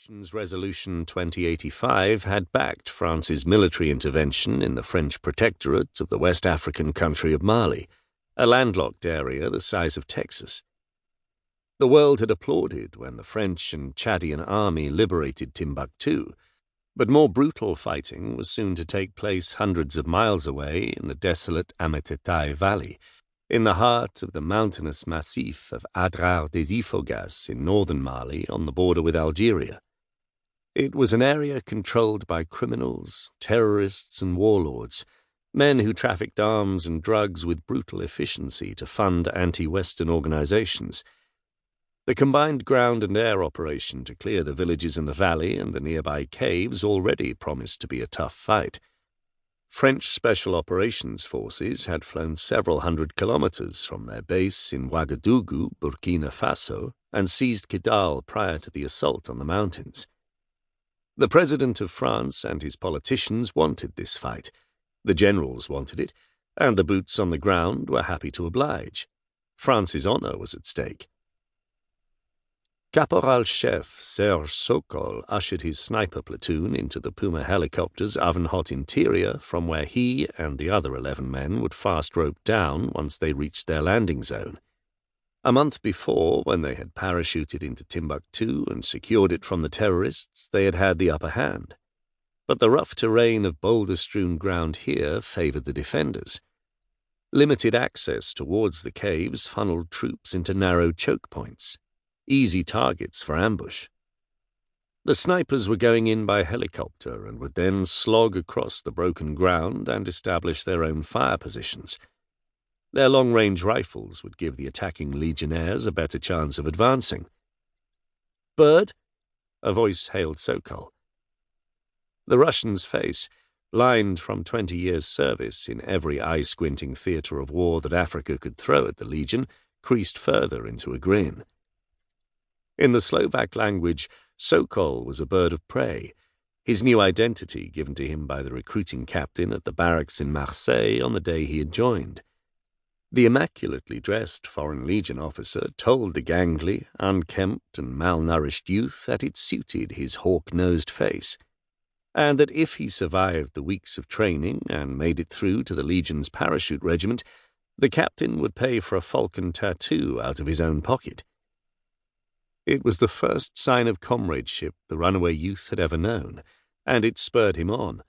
Nations Resolution 2085 had backed France's military intervention in the French protectorate of the West African country of Mali, a landlocked area the size of Texas. The world had applauded when the French and Chadian army liberated Timbuktu, but more brutal fighting was soon to take place hundreds of miles away in the desolate Ametetai Valley, in the heart of the mountainous massif of Adrar des Ifogas in northern Mali on the border with Algeria. It was an area controlled by criminals, terrorists, and warlords, men who trafficked arms and drugs with brutal efficiency to fund anti-Western organizations. The combined ground and air operation to clear the villages in the valley and the nearby caves already promised to be a tough fight. French Special Operations Forces had flown several hundred kilometers from their base in Ouagadougou, Burkina Faso, and seized Kidal prior to the assault on the mountains. The President of France and his politicians wanted this fight. The generals wanted it, and the boots on the ground were happy to oblige. France's honor was at stake. Caporal-Chef Serge Sokol ushered his sniper platoon into the Puma helicopter's oven-hot interior from where he and the other 11 men would fast rope down once they reached their landing zone. A month before, when they had parachuted into Timbuktu and secured it from the terrorists, they had had the upper hand. But the rough terrain of boulder-strewn ground here favored the defenders. Limited access towards the caves funneled troops into narrow choke points, easy targets for ambush. The snipers were going in by helicopter and would then slog across the broken ground and establish their own fire positions. Their long-range rifles would give the attacking legionnaires a better chance of advancing. "Bird?" a voice hailed Sokol. The Russian's face, lined from 20 years' service in every eye-squinting theater of war that Africa could throw at the Legion, creased further into a grin. In the Slovak language, Sokol was a bird of prey, his new identity given to him by the recruiting captain at the barracks in Marseille on the day he had joined. The immaculately dressed Foreign Legion officer told the gangly, unkempt, and malnourished youth that it suited his hawk-nosed face, and that if he survived the weeks of training and made it through to the Legion's parachute regiment, the captain would pay for a falcon tattoo out of his own pocket. It was the first sign of comradeship the runaway youth had ever known, and it spurred him on.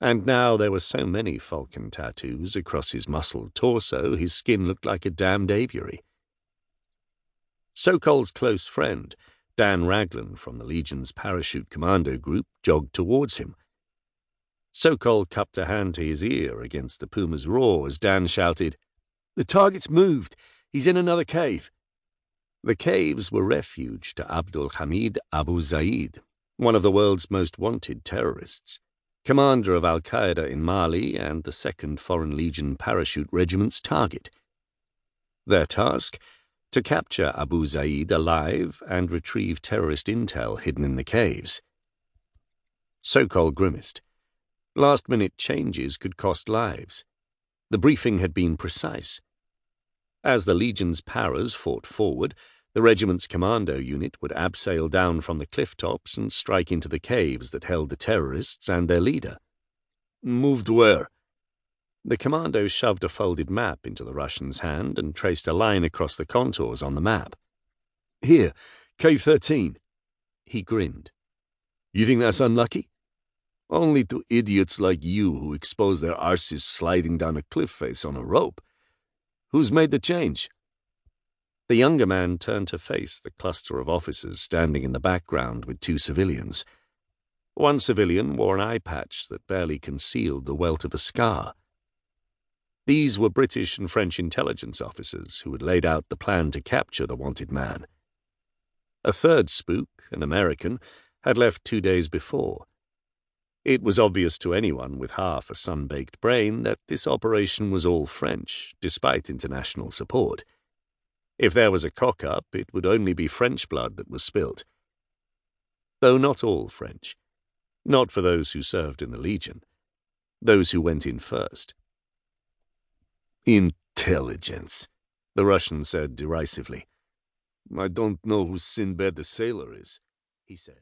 And now there were so many falcon tattoos across his muscled torso, his skin looked like a damned aviary. Sokol's close friend, Dan Raglan from the Legion's parachute commando group, jogged towards him. Sokol cupped a hand to his ear against the puma's roar as Dan shouted, "The target's moved! He's in another cave!" The caves were refuge to Abdul Hamid Abu Zaid, one of the world's most wanted terrorists, commander of Al-Qaeda in Mali and the 2nd Foreign Legion Parachute Regiment's target. Their task? To capture Abu Zaid alive and retrieve terrorist intel hidden in the caves. Sokol grimaced. Last-minute changes could cost lives. The briefing had been precise. As the Legion's paras fought forward, the regiment's commando unit would abseil down from the cliff tops and strike into the caves that held the terrorists and their leader. "Moved where?" The commando shoved a folded map into the Russian's hand and traced a line across the contours on the map. "Here, Cave 13. He grinned. "You think that's unlucky?" "Only to idiots like you who expose their arses sliding down a cliff face on a rope. Who's made the change?" The younger man turned to face the cluster of officers standing in the background with 2 civilians. One civilian wore an eye patch that barely concealed the welt of a scar. These were British and French intelligence officers who had laid out the plan to capture the wanted man. A third spook, an American, had left 2 days before. It was obvious to anyone with half a sun-baked brain that this operation was all French, despite international support. If there was a cock-up, it would only be French blood that was spilt. Though not all French. Not for those who served in the Legion. Those who went in first. "Intelligence," the Russian said derisively. "I don't know who Sinbad the Sailor is," he said.